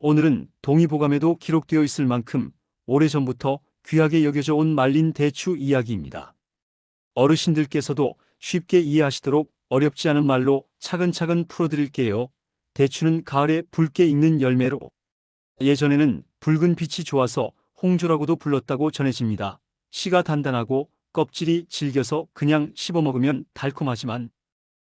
오늘은 동의보감에도 기록되어 있을 만큼 오래전부터 귀하게 여겨져 온 말린 대추 이야기입니다. 어르신들께서도 쉽게 이해하시도록 어렵지 않은 말로 차근차근 풀어드릴게요. 대추는 가을에 붉게 익는 열매로 예전에는 붉은 빛이 좋아서 홍조라고도 불렀다고 전해집니다. 씨가 단단하고 껍질이 질겨서 그냥 씹어 먹으면 달콤하지만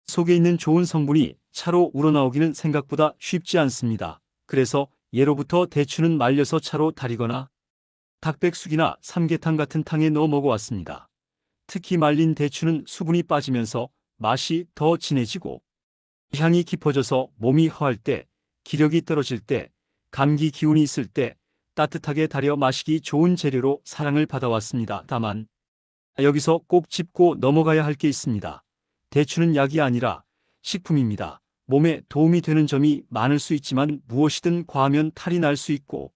속에 있는 좋은 성분이 차로 우러나오기는 생각보다 쉽지 않습니다. 그래서 예로부터 대추는 말려서 차로 달이거나 닭백숙이나 삼계탕 같은 탕에 넣어 먹어왔습니다. 특히 말린 대추는 수분이 빠지면서 맛이 더 진해지고 향이 깊어져서 몸이 허할 때, 기력이 떨어질 때, 감기 기운이 있을 때 따뜻하게 달여 마시기 좋은 재료로 사랑을 받아왔습니다. 다만 여기서 꼭 짚고 넘어가야 할 게 있습니다. 대추는 약이 아니라 식품입니다. 몸에 도움이 되는 점이 많을 수 있지만 무엇이든 과하면 탈이 날 수 있고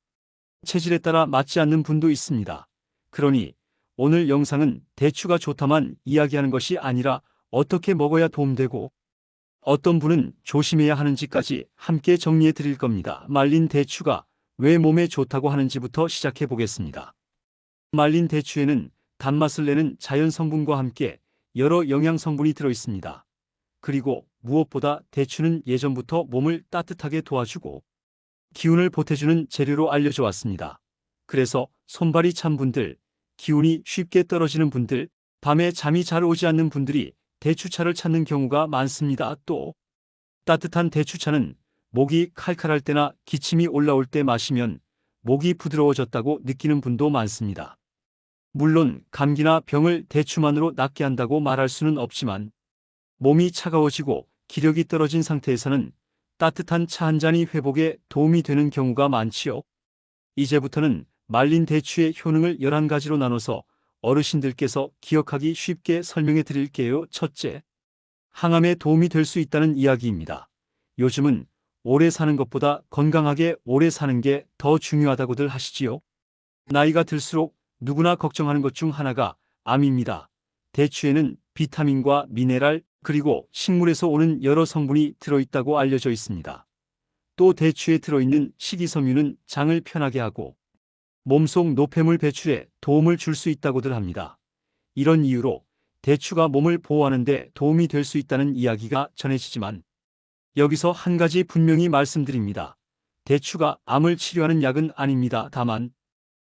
체질에 따라 맞지 않는 분도 있습니다. 그러니 오늘 영상은 대추가 좋다만 이야기하는 것이 아니라 어떻게 먹어야 도움되고 어떤 분은 조심해야 하는지까지 함께 정리해 드릴 겁니다. 말린 대추가 왜 몸에 좋다고 하는지부터 시작해 보겠습니다. 말린 대추에는 단맛을 내는 자연 성분과 함께 여러 영양 성분이 들어 있습니다. 그리고 무엇보다 대추는 예전부터 몸을 따뜻하게 도와주고 기운을 보태주는 재료로 알려져 왔습니다. 그래서 손발이 찬 분들, 기운이 쉽게 떨어지는 분들, 밤에 잠이 잘 오지 않는 분들이 대추차를 찾는 경우가 많습니다. 또 따뜻한 대추차는 목이 칼칼할 때나 기침이 올라올 때 마시면 목이 부드러워졌다고 느끼는 분도 많습니다. 물론 감기나 병을 대추만으로 낫게 한다고 말할 수는 없지만 몸이 차가워지고 기력이 떨어진 상태에서는 따뜻한 차 한 잔이 회복에 도움이 되는 경우가 많지요. 이제부터는 말린 대추의 효능을 11가지로 나눠서 어르신들께서 기억하기 쉽게 설명해 드릴게요. 첫째, 항암에 도움이 될 수 있다는 이야기입니다. 요즘은 오래 사는 것보다 건강하게 오래 사는 게 더 중요하다고들 하시지요. 나이가 들수록 누구나 걱정하는 것 중 하나가 암입니다. 대추에는 비타민과 미네랄 그리고 식물에서 오는 여러 성분이 들어있다고 알려져 있습니다. 또 대추에 들어있는 식이섬유는 장을 편하게 하고 몸속 노폐물 배출에 도움을 줄 수 있다고들 합니다. 이런 이유로 대추가 몸을 보호하는 데 도움이 될 수 있다는 이야기가 전해지지만 여기서 한 가지 분명히 말씀드립니다. 대추가 암을 치료하는 약은 아닙니다. 다만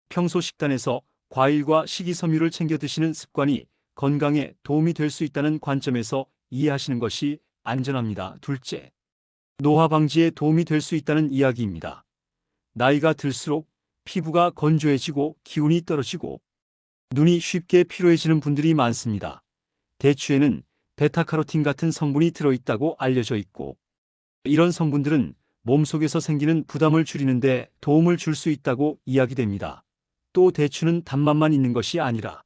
평소 식단에서 과일과 식이섬유를 챙겨 드시는 습관이 건강에 도움이 될 수 있다는 관점에서 이해하시는 것이 안전합니다. 둘째, 노화 방지에 도움이 될 수 있다는 이야기입니다. 나이가 들수록 피부가 건조해지고 기운이 떨어지고 눈이 쉽게 피로해지는 분들이 많습니다. 대추에는 베타카로틴 같은 성분이 들어있다고 알려져 있고 이런 성분들은 몸속에서 생기는 부담을 줄이는 데 도움을 줄 수 있다고 이야기됩니다. 또 대추는 단맛만 있는 것이 아니라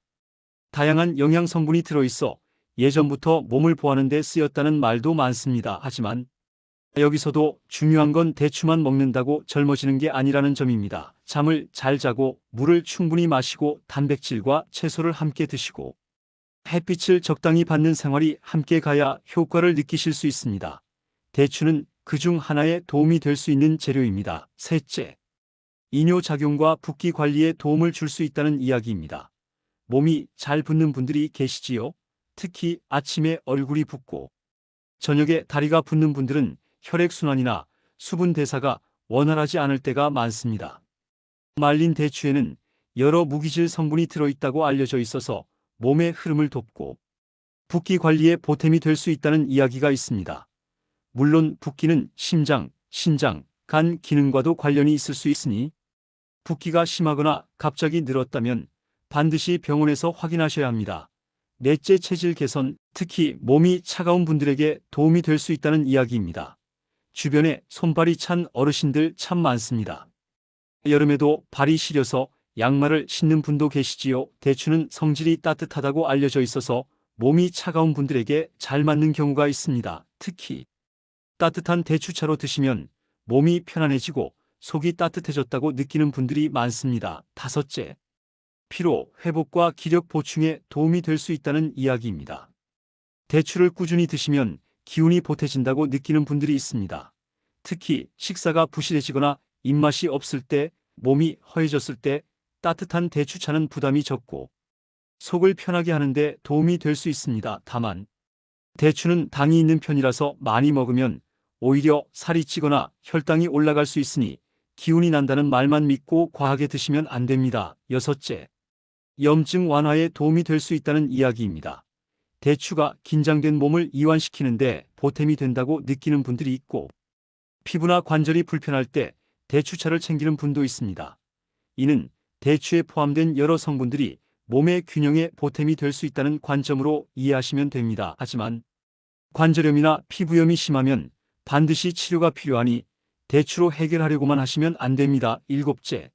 다양한 영양 성분이 들어있어 예전부터 몸을 보호하는 데 쓰였다는 말도 많습니다. 하지만 여기서도 중요한 건 대추만 먹는다고 젊어지는 게 아니라는 점입니다. 잠을 잘 자고 물을 충분히 마시고 단백질과 채소를 함께 드시고 햇빛을 적당히 받는 생활이 함께 가야 효과를 느끼실 수 있습니다. 대추는 그중 하나에 도움이 될 수 있는 재료입니다. 셋째, 이뇨작용과 붓기 관리에 도움을 줄 수 있다는 이야기입니다. 몸이 잘 붓는 분들이 계시지요? 특히 아침에 얼굴이 붓고 저녁에 다리가 붓는 분들은 혈액순환이나 수분 대사가 원활하지 않을 때가 많습니다. 말린 대추에는 여러 무기질 성분이 들어있다고 알려져 있어서 몸의 흐름을 돕고 붓기 관리에 보탬이 될 수 있다는 이야기가 있습니다. 물론 붓기는 심장, 신장, 간 기능과도 관련이 있을 수 있으니 붓기가 심하거나 갑자기 늘었다면 반드시 병원에서 확인하셔야 합니다. 넷째, 체질 개선, 특히 몸이 차가운 분들에게 도움이 될 수 있다는 이야기입니다. 주변에 손발이 찬 어르신들 참 많습니다. 여름에도 발이 시려서 양말을 신는 분도 계시지요. 대추는 성질이 따뜻하다고 알려져 있어서 몸이 차가운 분들에게 잘 맞는 경우가 있습니다. 특히 따뜻한 대추차로 드시면 몸이 편안해지고 속이 따뜻해졌다고 느끼는 분들이 많습니다. 다섯째, 피로 회복과 기력 보충에 도움이 될 수 있다는 이야기입니다. 대추를 꾸준히 드시면 기운이 보태진다고 느끼는 분들이 있습니다. 특히 식사가 부실해지거나 입맛이 없을 때, 몸이 허해졌을 때 따뜻한 대추차는 부담이 적고 속을 편하게 하는데 도움이 될 수 있습니다. 다만 대추는 당이 있는 편이라서 많이 먹으면 오히려 살이 찌거나 혈당이 올라갈 수 있으니 기운이 난다는 말만 믿고 과하게 드시면 안 됩니다. 여섯째, 염증 완화에 도움이 될 수 있다는 이야기입니다. 대추가 긴장된 몸을 이완시키는데 보탬이 된다고 느끼는 분들이 있고 피부나 관절이 불편할 때 대추차를 챙기는 분도 있습니다. 이는 대추에 포함된 여러 성분들이 몸의 균형에 보탬이 될 수 있다는 관점으로 이해하시면 됩니다. 하지만 관절염이나 피부염이 심하면 반드시 치료가 필요하니 대추로 해결하려고만 하시면 안 됩니다. 일곱째,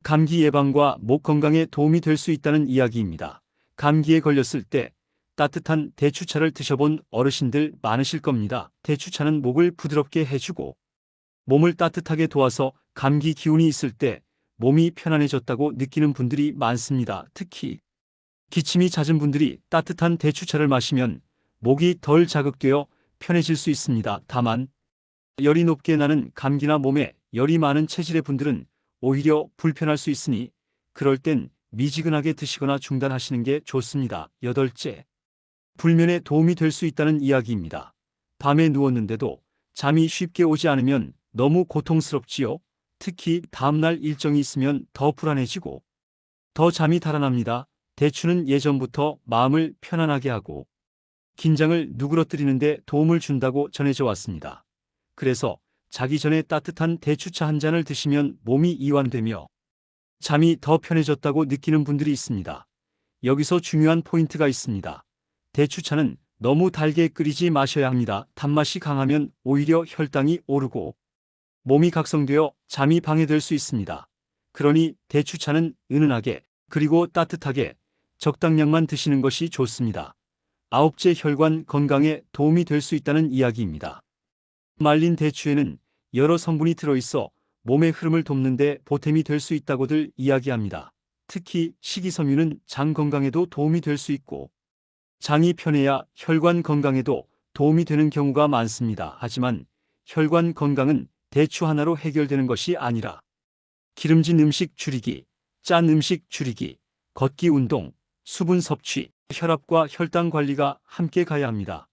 감기 예방과 목 건강에 도움이 될 수 있다는 이야기입니다. 감기에 걸렸을 때 따뜻한 대추차를 드셔본 어르신들 많으실 겁니다. 대추차는 목을 부드럽게 해주고 몸을 따뜻하게 도와서 감기 기운이 있을 때 몸이 편안해졌다고 느끼는 분들이 많습니다. 특히 기침이 잦은 분들이 따뜻한 대추차를 마시면 목이 덜 자극되어 편해질 수 있습니다. 다만 열이 높게 나는 감기나 몸에 열이 많은 체질의 분들은 오히려 불편할 수 있으니 그럴 땐 미지근하게 드시거나 중단하시는 게 좋습니다. 여덟째, 불면에 도움이 될 수 있다는 이야기입니다. 밤에 누웠는데도 잠이 쉽게 오지 않으면 너무 고통스럽지요. 특히 다음날 일정이 있으면 더 불안해지고 더 잠이 달아납니다. 대추는 예전부터 마음을 편안하게 하고 긴장을 누그러뜨리는데 도움을 준다고 전해져 왔습니다. 그래서 자기 전에 따뜻한 대추차 한 잔을 드시면 몸이 이완되며 잠이 더 편해졌다고 느끼는 분들이 있습니다. 여기서 중요한 포인트가 있습니다. 대추차는 너무 달게 끓이지 마셔야 합니다. 단맛이 강하면 오히려 혈당이 오르고 몸이 각성되어 잠이 방해될 수 있습니다. 그러니 대추차는 은은하게 그리고 따뜻하게 적당량만 드시는 것이 좋습니다. 아홉째, 혈관 건강에 도움이 될 수 있다는 이야기입니다. 말린 대추에는 여러 성분이 들어있어 몸의 흐름을 돕는 데 보탬이 될 수 있다고들 이야기합니다. 특히 식이섬유는 장 건강에도 도움이 될 수 있고 장이 편해야 혈관 건강에도 도움이 되는 경우가 많습니다. 하지만 혈관 건강은 대추 하나로 해결되는 것이 아니라 기름진 음식 줄이기, 짠 음식 줄이기, 걷기 운동, 수분 섭취, 혈압과 혈당 관리가 함께 가야 합니다.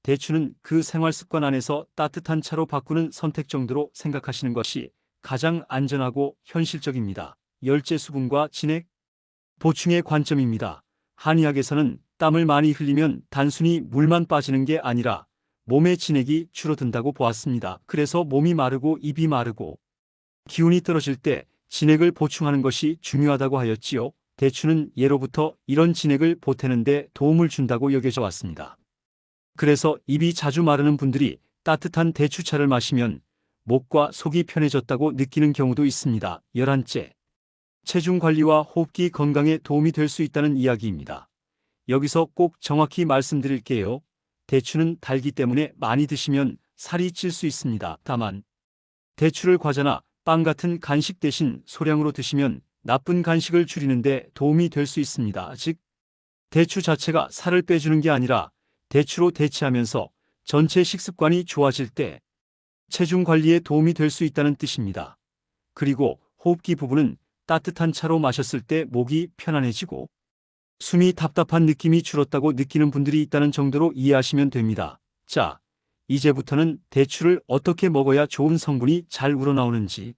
대추는 그 생활 습관 안에서 따뜻한 차로 바꾸는 선택 정도로 생각하시는 것이 가장 안전하고 현실적입니다. 열째, 수분과 진액 보충의 관점입니다. 한의학에서는 땀을 많이 흘리면 단순히 물만 빠지는 게 아니라 몸의 진액이 줄어든다고 보았습니다. 그래서 몸이 마르고 입이 마르고 기운이 떨어질 때 진액을 보충하는 것이 중요하다고 하였지요. 대추는 예로부터 이런 진액을 보태는 데 도움을 준다고 여겨져 왔습니다. 그래서 입이 자주 마르는 분들이 따뜻한 대추차를 마시면 목과 속이 편해졌다고 느끼는 경우도 있습니다. 11째, 체중 관리와 호흡기 건강에 도움이 될 수 있다는 이야기입니다. 여기서 꼭 정확히 말씀드릴게요. 대추는 달기 때문에 많이 드시면 살이 찔 수 있습니다. 다만 대추를 과자나 빵 같은 간식 대신 소량으로 드시면 나쁜 간식을 줄이는데 도움이 될 수 있습니다. 즉, 대추 자체가 살을 빼주는 게 아니라 대추로 대체하면서 전체 식습관이 좋아질 때 체중 관리에 도움이 될 수 있다는 뜻입니다. 그리고 호흡기 부분은 따뜻한 차로 마셨을 때 목이 편안해지고 숨이 답답한 느낌이 줄었다고 느끼는 분들이 있다는 정도로 이해하시면 됩니다. 자, 이제부터는 대추를 어떻게 먹어야 좋은 성분이 잘 우러나오는지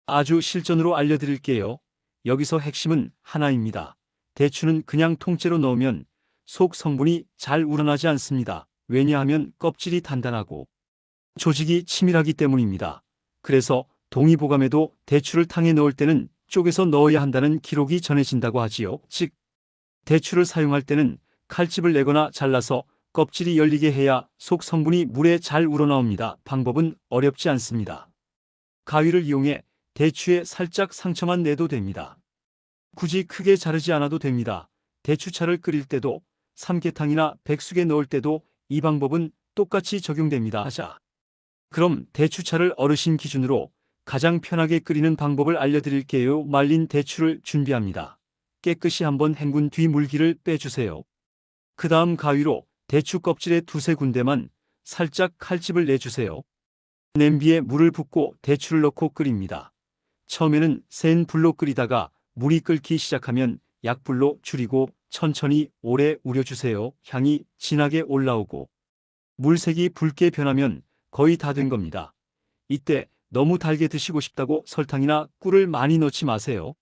아주 실전으로 알려드릴게요. 여기서 핵심은 하나입니다. 대추는 그냥 통째로 넣으면 속 성분이 잘 우러나지 않습니다. 왜냐하면 껍질이 단단하고 조직이 치밀하기 때문입니다. 그래서 동의보감에도 대추를 탕에 넣을 때는 쪼개서 넣어야 한다는 기록이 전해진다고 하지요. 즉, 대추를 사용할 때는 칼집을 내거나 잘라서 껍질이 열리게 해야 속 성분이 물에 잘 우러나옵니다. 방법은 어렵지 않습니다. 가위를 이용해 대추에 살짝 상처만 내도 됩니다. 굳이 크게 자르지 않아도 됩니다. 대추차를 끓일 때도 삼계탕이나 백숙에 넣을 때도 이 방법은 똑같이 적용됩니다. 자, 그럼 대추차를 어르신 기준으로 가장 편하게 끓이는 방법을 알려드릴게요. 말린 대추를 준비합니다. 깨끗이 한번 헹군 뒤 물기를 빼주세요. 그 다음 가위로 대추 껍질의 두세 군데만 살짝 칼집을 내주세요. 냄비에 물을 붓고 대추를 넣고 끓입니다. 처음에는 센 불로 끓이다가 물이 끓기 시작하면 약불로 줄이고 천천히 오래 우려주세요. 향이 진하게 올라오고 물색이 붉게 변하면 거의 다 된 겁니다. 이때 너무 달게 드시고 싶다고 설탕이나 꿀을 많이 넣지 마세요.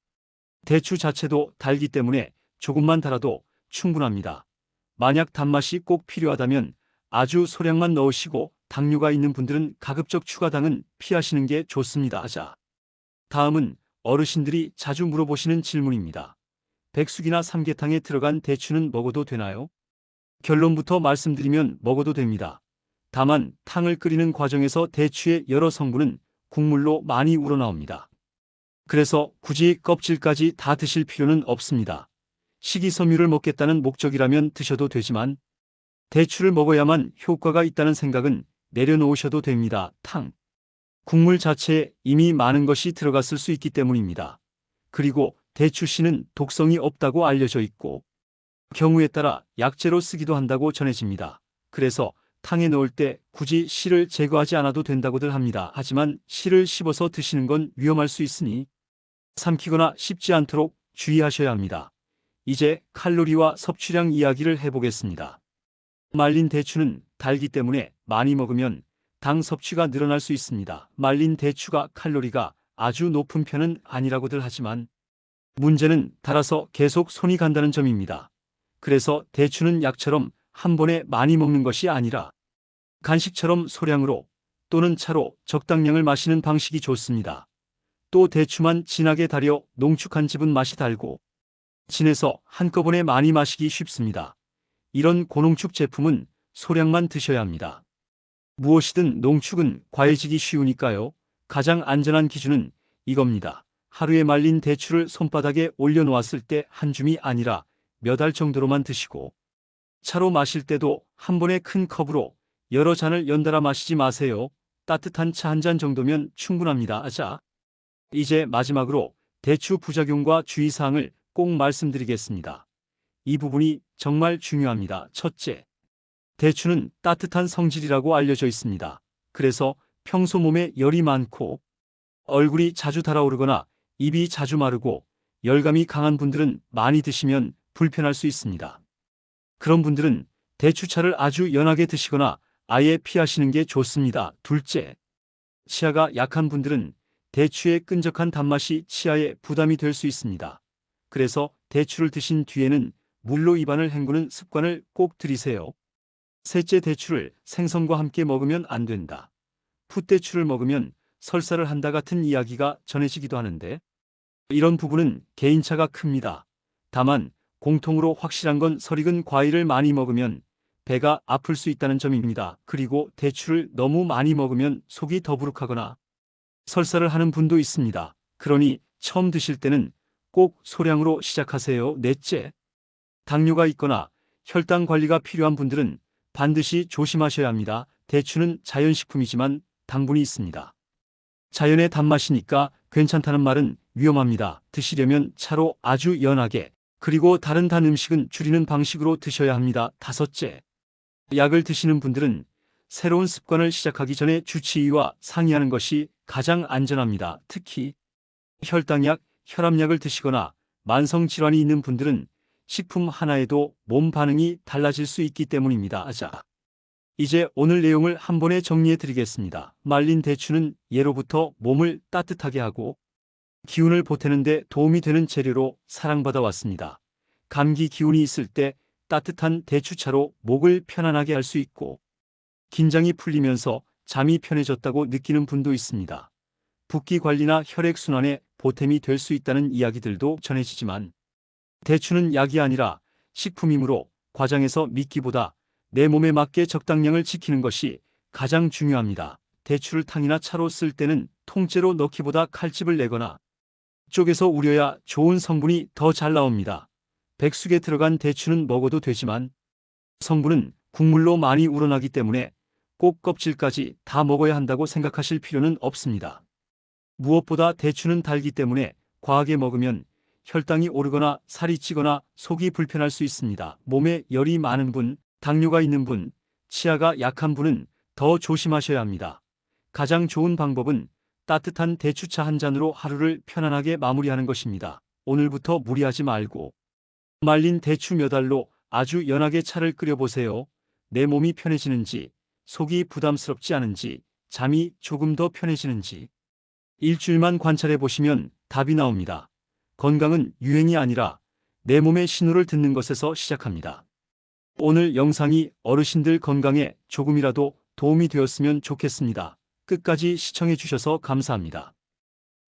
대추 자체도 달기 때문에 조금만 달아도 충분합니다. 만약 단맛이 꼭 필요하다면 아주 소량만 넣으시고 당뇨가 있는 분들은 가급적 추가당은 피하시는 게 좋습니다. 자, 다음은 어르신들이 자주 물어보시는 질문입니다. 백숙이나 삼계탕에 들어간 대추는 먹어도 되나요? 결론부터 말씀드리면 먹어도 됩니다. 다만 탕을 끓이는 과정에서 대추의 여러 성분은 국물로 많이 우러나옵니다. 그래서 굳이 껍질까지 다 드실 필요는 없습니다. 식이섬유를 먹겠다는 목적이라면 드셔도 되지만 대추를 먹어야만 효과가 있다는 생각은 내려놓으셔도 됩니다. 탕. 국물 자체에 이미 많은 것이 들어갔을 수 있기 때문입니다. 그리고 대추씨는 독성이 없다고 알려져 있고 경우에 따라 약재로 쓰기도 한다고 전해집니다. 그래서 탕에 넣을 때 굳이 씨를 제거하지 않아도 된다고들 합니다. 하지만 씨를 씹어서 드시는 건 위험할 수 있으니 삼키거나 씹지 않도록 주의하셔야 합니다. 이제 칼로리와 섭취량 이야기를 해보겠습니다. 말린 대추는 달기 때문에 많이 먹으면 당 섭취가 늘어날 수 있습니다. 말린 대추가 칼로리가 아주 높은 편은 아니라고들 하지만 문제는 달아서 계속 손이 간다는 점입니다. 그래서 대추는 약처럼 한 번에 많이 먹는 것이 아니라 간식처럼 소량으로 또는 차로 적당량을 마시는 방식이 좋습니다. 또 대추만 진하게 달여 농축한 집은 맛이 달고 진해서 한꺼번에 많이 마시기 쉽습니다. 이런 고농축 제품은 소량만 드셔야 합니다. 무엇이든 농축은 과해지기 쉬우니까요. 가장 안전한 기준은 이겁니다. 하루에 말린 대추를 손바닥에 올려놓았을 때 한 줌이 아니라 몇 알 정도로만 드시고 차로 마실 때도 한 번에 큰 컵으로 여러 잔을 연달아 마시지 마세요. 따뜻한 차 한 잔 정도면 충분합니다. 자, 이제 마지막으로 대추 부작용과 주의사항을 꼭 말씀드리겠습니다. 이 부분이 정말 중요합니다. 첫째, 대추는 따뜻한 성질이라고 알려져 있습니다. 그래서 평소 몸에 열이 많고 얼굴이 자주 달아오르거나 입이 자주 마르고 열감이 강한 분들은 많이 드시면 불편할 수 있습니다. 그런 분들은 대추차를 아주 연하게 드시거나 아예 피하시는 게 좋습니다. 둘째, 치아가 약한 분들은 대추의 끈적한 단맛이 치아에 부담이 될 수 있습니다. 그래서 대추를 드신 뒤에는 물로 입안을 헹구는 습관을 꼭 들이세요. 셋째, 대추를 생선과 함께 먹으면 안 된다. 풋대추를 먹으면 설사를 한다 같은 이야기가 전해지기도 하는데 이런 부분은 개인차가 큽니다. 다만 공통으로 확실한 건 설익은 과일을 많이 먹으면 배가 아플 수 있다는 점입니다. 그리고 대추를 너무 많이 먹으면 속이 더부룩하거나 설사를 하는 분도 있습니다. 그러니 처음 드실 때는 꼭 소량으로 시작하세요. 넷째, 당뇨가 있거나 혈당 관리가 필요한 분들은 반드시 조심하셔야 합니다. 대추는 자연식품이지만 당분이 있습니다. 자연의 단맛이니까 괜찮다는 말은 위험합니다. 드시려면 차로 아주 연하게 그리고 다른 단 음식은 줄이는 방식으로 드셔야 합니다. 다섯째, 약을 드시는 분들은 새로운 습관을 시작하기 전에 주치의와 상의하는 것이 가장 안전합니다. 특히 혈당약, 혈압약을 드시거나 만성질환이 있는 분들은 식품 하나에도 몸 반응이 달라질 수 있기 때문입니다. 자, 이제 오늘 내용을 한 번에 정리해 드리겠습니다. 말린 대추는 예로부터 몸을 따뜻하게 하고 기운을 보태는 데 도움이 되는 재료로 사랑받아 왔습니다. 감기 기운이 있을 때 따뜻한 대추차로 목을 편안하게 할 수 있고 긴장이 풀리면서 잠이 편해졌다고 느끼는 분도 있습니다. 붓기 관리나 혈액순환에 보탬이 될 수 있다는 이야기들도 전해지지만 대추는 약이 아니라 식품이므로 과장해서 믿기보다 내 몸에 맞게 적당량을 지키는 것이 가장 중요합니다. 대추를 탕이나 차로 쓸 때는 통째로 넣기보다 칼집을 내거나 쪼개서 우려야 좋은 성분이 더 잘 나옵니다. 백숙에 들어간 대추는 먹어도 되지만 성분은 국물로 많이 우러나기 때문에 꼭 껍질까지 다 먹어야 한다고 생각하실 필요는 없습니다. 무엇보다 대추는 달기 때문에 과하게 먹으면 혈당이 오르거나 살이 찌거나 속이 불편할 수 있습니다. 몸에 열이 많은 분, 당뇨가 있는 분, 치아가 약한 분은 더 조심하셔야 합니다. 가장 좋은 방법은 따뜻한 대추차 한 잔으로 하루를 편안하게 마무리하는 것입니다. 오늘부터 무리하지 말고 말린 대추 몇 알로 아주 연하게 차를 끓여보세요. 내 몸이 편해지는지, 속이 부담스럽지 않은지, 잠이 조금 더 편해지는지 일주일만 관찰해 보시면 답이 나옵니다. 건강은 유행이 아니라 내 몸의 신호를 듣는 것에서 시작합니다. 오늘 영상이 어르신들 건강에 조금이라도 도움이 되었으면 좋겠습니다. 끝까지 시청해 주셔서 감사합니다.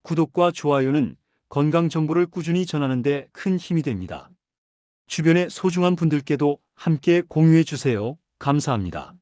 구독과 좋아요는 건강 정보를 꾸준히 전하는 데 큰 힘이 됩니다. 주변의 소중한 분들께도 함께 공유해 주세요. 감사합니다.